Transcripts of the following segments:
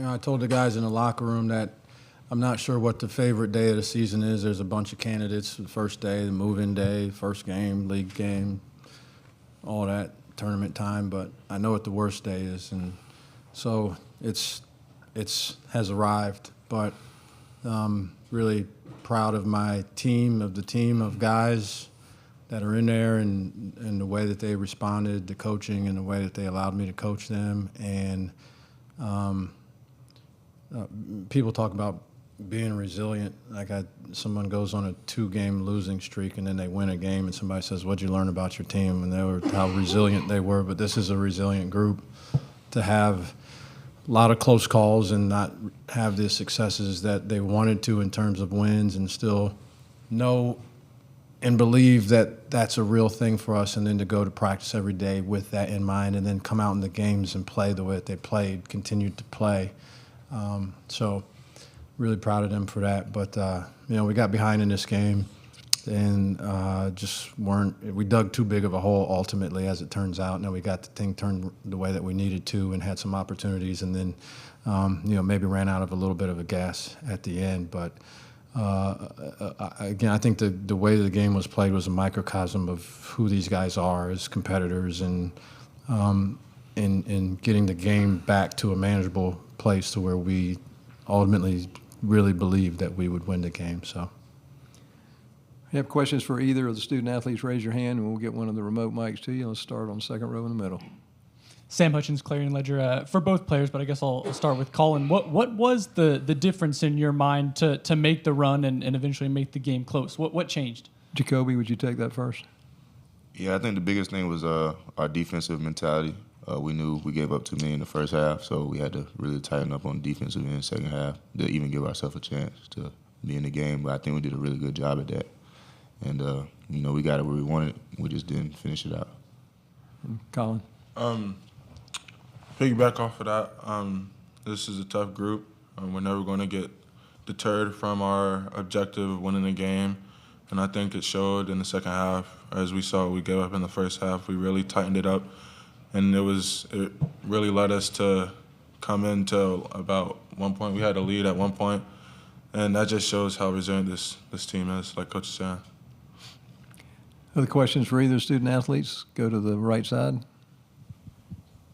I told the guys in the locker room that I'm not sure what the favorite day of the season is. There's a bunch of candidates. The first day, the move-in day, first game, league game, all that, tournament time. But I know what the worst day is, and so it's has arrived. But really proud of my team, of the team of guys that are in there, and the way that they responded to coaching and the way that they allowed me to coach them. And people talk about being resilient. Like someone goes on a 2-game losing streak and then they win a game, and somebody says, "What'd you learn about your team?" And they were how resilient they were. But this is a resilient group. To have a lot of close calls and not have the successes that they wanted to in terms of wins, and still know and believe that that's a real thing for us, and then to go to practice every day with that in mind, and then come out in the games and play the way that they played, continued to play. So really proud of them for that. But, we got behind in this game and we dug too big of a hole ultimately, as it turns out. Now we got the thing turned the way that we needed to and had some opportunities, and then, maybe ran out of a little bit of a gas at the end. But again, I think the way the game was played was a microcosm of who these guys are as competitors, and in getting the game back to a manageable place to where we ultimately really believed that we would win the game. So, if you have questions for either of the student athletes, raise your hand and we'll get one of the remote mics to you. Let's start on the second row in the middle. Sam Hutchins, Clarion Ledger, for both players, but I guess I'll start with Collin. What was the difference in your mind to make the run and eventually make the game close? What changed? Jacobi, would you take that first? Yeah, I think the biggest thing was our defensive mentality. We knew we gave up too many in the first half, so we had to really tighten up on defensive in the second half to even give ourselves a chance to be in the game. But I think we did a really good job at that. And, we got it where we wanted. We just didn't finish it out. Collin? Piggyback off of that, this is a tough group. We're never going to get deterred from our objective of winning the game. And I think it showed in the second half. As we saw, we gave up in the first half. We really tightened it up. And it really led us to come into about 1 point. We had a lead at 1 point, and that just shows how resilient this team is, like Coach is saying. Other questions for either student athletes? Go to the right side.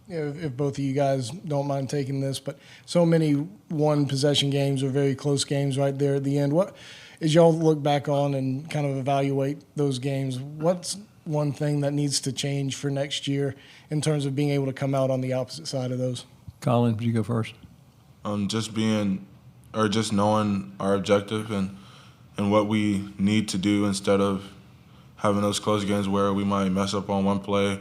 Yeah, if both of you guys don't mind taking this, but so many one-possession games or very close games right there at the end. What, as y'all look back on and kind of evaluate those games, what's one thing that needs to change for next year in terms of being able to come out on the opposite side of those? Collin, would you go first? Just knowing our objective and what we need to do, instead of having those close games where we might mess up on one play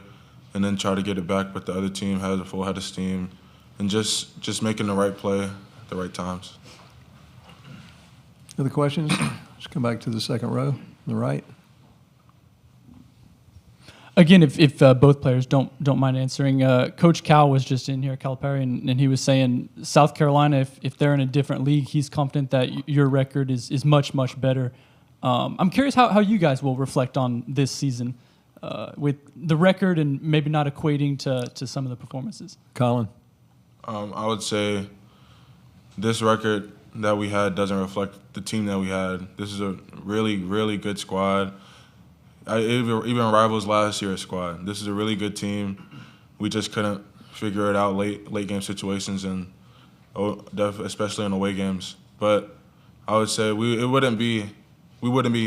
and then try to get it back, but the other team has a full head of steam, and just making the right play at the right times. Other questions? Let's come back to the second row on the right. Again, if both players don't mind answering, Coach Cal was just in here, Calipari, and he was saying South Carolina, if they're in a different league, he's confident that your record is much, much better. I'm curious how you guys will reflect on this season with the record and maybe not equating to some of the performances. Collin? I would say this record that we had doesn't reflect the team that we had. This is a really, really good squad. Even rivals last year's squad. This is a really good team. We just couldn't figure it out late game situations, and especially in away games. But I would say we wouldn't be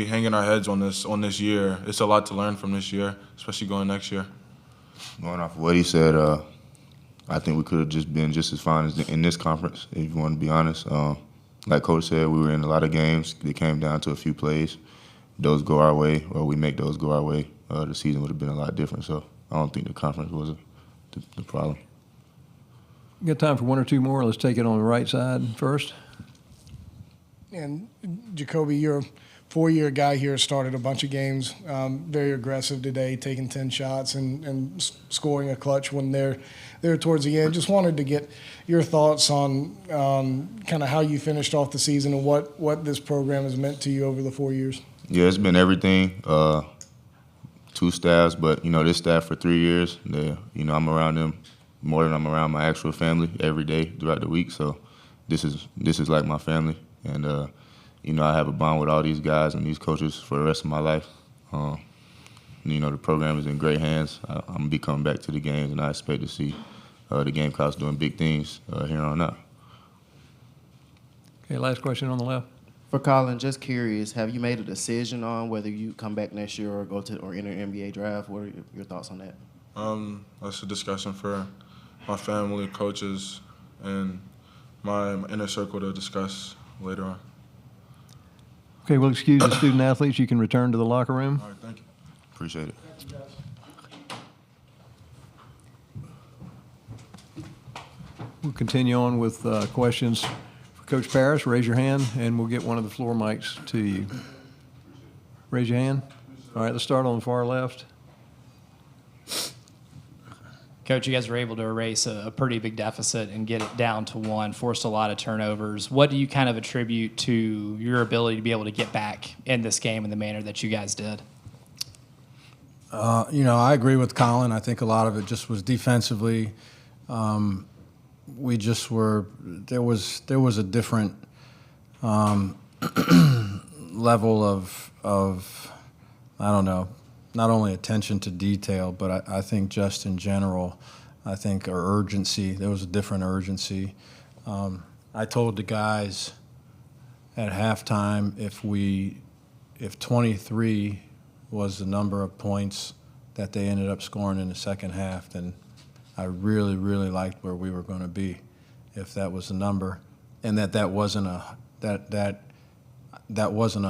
hanging our heads on this year. It's a lot to learn from this year, especially going next year. Going off of what he said, I think we could have just been just as fine as in this conference, if you want to be honest. Like Coach said, we were in a lot of games. It came down to a few plays. Those go our way, or we make those go our way, the season would have been a lot different. So I don't think the conference was the problem. We got time for one or two more. Let's take it on the right side first. And Jacobi, you're a four-year guy here, started a bunch of games, very aggressive today, taking 10 shots and scoring a clutch when they're towards the end. Just wanted to get your thoughts on kind of how you finished off the season and what this program has meant to you over the 4 years. Yeah, it's been everything. Two staffs, but this staff for 3 years. I'm around them more than I'm around my actual family every day throughout the week. So this is like my family, and I have a bond with all these guys and these coaches for the rest of my life. The program is in great hands. I'm gonna be coming back to the games, and I expect to see the Gamecocks doing big things here on out. Okay, last question on the left. For Collin, just curious, have you made a decision on whether you come back next year or enter an NBA draft? What are your thoughts on that? That's a discussion for my family, coaches, and my inner circle to discuss later on. Okay, we'll excuse the student athletes. You can return to the locker room. All right, thank you. Appreciate it. We'll continue on with questions for Coach Parrish. Raise your hand, and we'll get one of the floor mics to you. Raise your hand. All right, let's start on the far left. Coach, you guys were able to erase a pretty big deficit and get it down to 1, forced a lot of turnovers. What do you kind of attribute to your ability to be able to get back in this game in the manner that you guys did? I agree with Collin. I think a lot of it just was defensively. We just were there was a different level of I don't know, not only attention to detail, but I think just in general, I think our urgency. There was a different urgency. I told the guys at halftime if 23 was the number of points that they ended up scoring in the second half, then I really, really liked where we were going to be if that was the number, and that wasn't a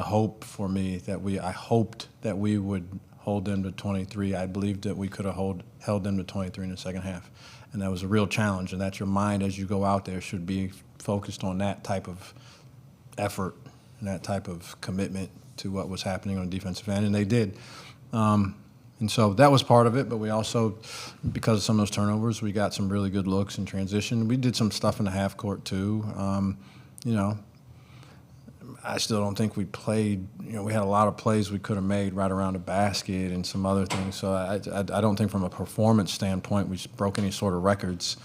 hope for me. I hoped that we would hold them to 23. I believed that we could have held them to 23 in the second half, and that was a real challenge. And that your mind as you go out there should be focused on that type of effort and that type of commitment to what was happening on the defensive end, and they did. And so that was part of it, but we also, because of some of those turnovers, we got some really good looks in transition. We did some stuff in the half court too. I still don't think we played. We had a lot of plays we could have made right around the basket and some other things. So I don't think from a performance standpoint we broke any sort of records,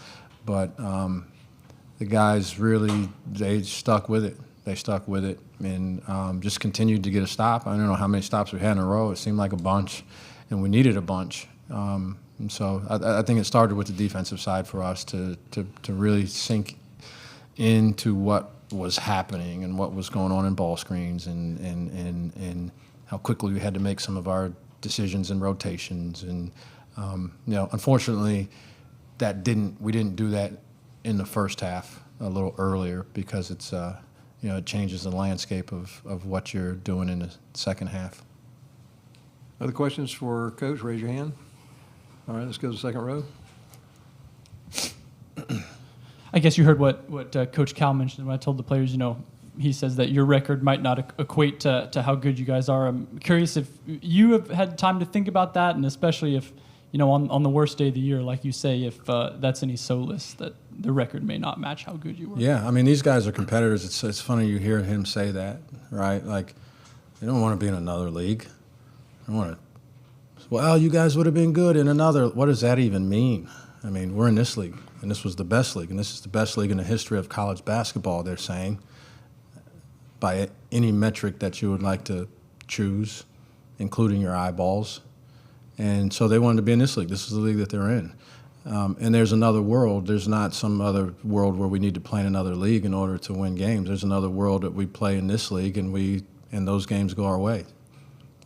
but the guys really, they stuck with it. They stuck with it and just continued to get a stop. I don't know how many stops we had in a row. It seemed like a bunch, and we needed a bunch. And so I think it started with the defensive side for us to really sink into what was happening and what was going on in ball screens and how quickly we had to make some of our decisions and rotations. And unfortunately, we didn't do that in the first half a little earlier because it's it changes the landscape of what you're doing in the second half. Other questions for Coach? Raise your hand. All right, let's go to the second row. I guess you heard what Coach Cal mentioned when I told the players, he says that your record might not equate to how good you guys are. I'm curious if you have had time to think about that, and especially if, on the worst day of the year, like you say, if that's any solace that the record may not match how good you were. Yeah, I mean, these guys are competitors. It's funny you hear him say that, right? Like, they don't want to be in another league. They want to, well, you guys would have been good in another. What does that even mean? I mean, we're in this league, and this was the best league, and this is the best league in the history of college basketball, they're saying, by any metric that you would like to choose, including your eyeballs. And so they wanted to be in this league. This is the league that they're in. And there's another world. There's not some other world where we need to play in another league in order to win games. There's another world that we play in this league, and those games go our way.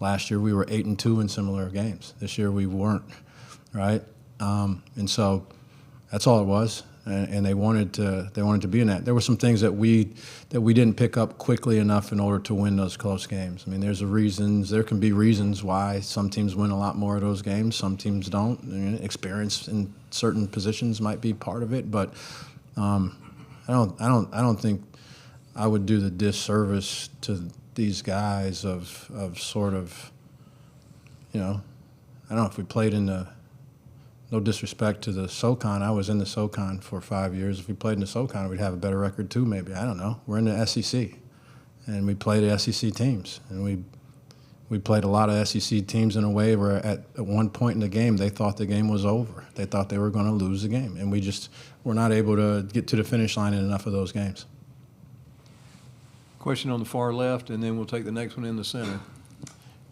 Last year we were 8-2 in similar games. This year we weren't, right? And so that's all it was. And they wanted to be in that. There were some things that we didn't pick up quickly enough in order to win those close games. I mean, there can be reasons why some teams win a lot more of those games, some teams don't. I mean, experience in certain positions might be part of it, but I don't think I would do the disservice to these guys of sort of, I don't know if we played in the. No disrespect to the SoCon. I was in the SoCon for 5 years. If we played in the SoCon, we'd have a better record too, maybe. I don't know. We're in the SEC, and we play the SEC teams. And we played a lot of SEC teams in a way where at one point in the game, they thought the game was over. They thought they were going to lose the game. And we just were not able to get to the finish line in enough of those games. Question on the far left, and then we'll take the next one in the center.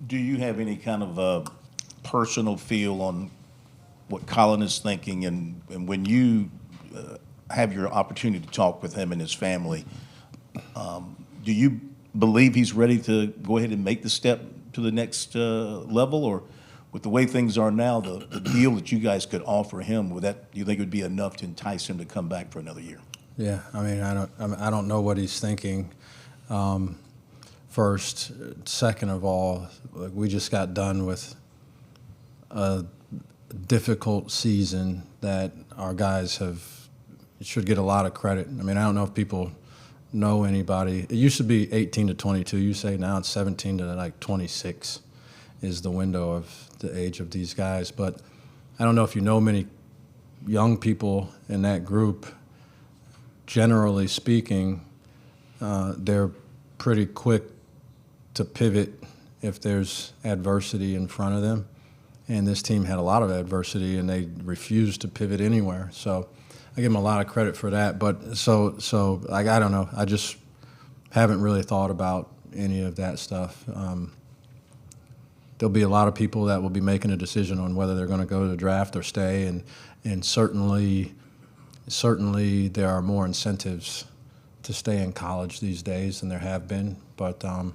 Do you have any kind of personal feel on what Collin is thinking, and when you have your opportunity to talk with him and his family, do you believe he's ready to go ahead and make the step to the next level, or with the way things are now, the deal that you guys could offer him, do you think it would be enough to entice him to come back for another year? Yeah, I mean, I don't know what he's thinking. First, second of all, like, we just got done with a difficult season that our guys should get a lot of credit. I mean, I don't know if people know anybody. It used to be 18 to 22. You say now it's 17 to like 26 is the window of the age of these guys. But I don't know if you know many young people in that group. Generally speaking, they're pretty quick to pivot if there's adversity in front of them. And this team had a lot of adversity, and they refused to pivot anywhere. So I give them a lot of credit for that. But so like, I don't know. I just haven't really thought about any of that stuff. There'll be a lot of people that will be making a decision on whether they're going to go to the draft or stay, and certainly there are more incentives to stay in college these days than there have been. But I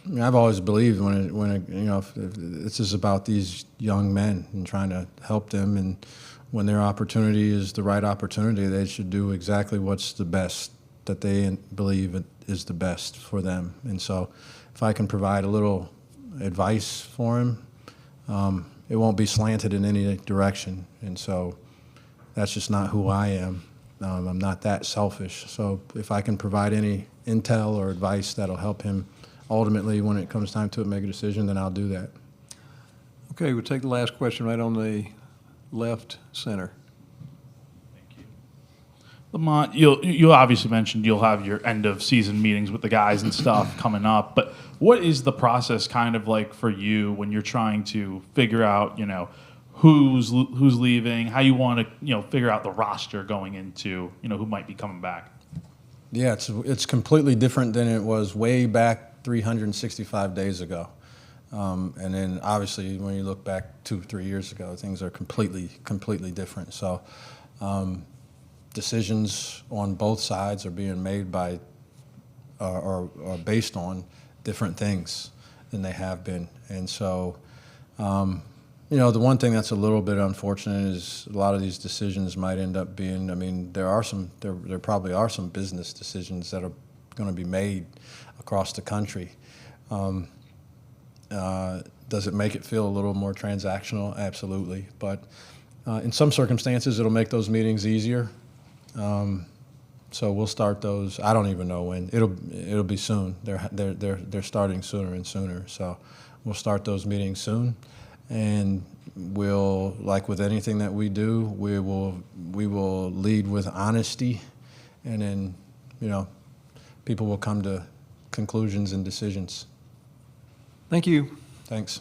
mean, I've always believed if this is about these young men and trying to help them, and when their opportunity is the right opportunity, they should do exactly what's the best that they believe is the best for them. And so if I can provide a little advice for him, it won't be slanted in any direction. And so that's just not who I am. I'm not that selfish. So if I can provide any intel or advice that'll help him ultimately when it comes time to make a decision, then I'll do that. Okay, we'll take the last question right on the left center. Lamont, you obviously mentioned you'll have your end of season meetings with the guys and stuff coming up, but what is the process kind of like for you when you're trying to figure out, who's leaving, how you want to, figure out the roster going into, who might be coming back? Yeah, it's completely different than it was way back 365 days ago. And then obviously when you look back 2-3 years ago, things are completely different. So decisions on both sides are being made by or based on different things than they have been. And so, the one thing that's a little bit unfortunate is a lot of these decisions might end up being, there probably are some business decisions that are going to be made across the country. Does it make it feel a little more transactional? Absolutely. But in some circumstances, it'll make those meetings easier. So we'll start those. I don't even know when. It'll be soon. They're starting sooner and sooner. So we'll start those meetings soon, and we'll, like with anything that we do, we will lead with honesty, and then people will come to conclusions and decisions. Thank you. Thanks.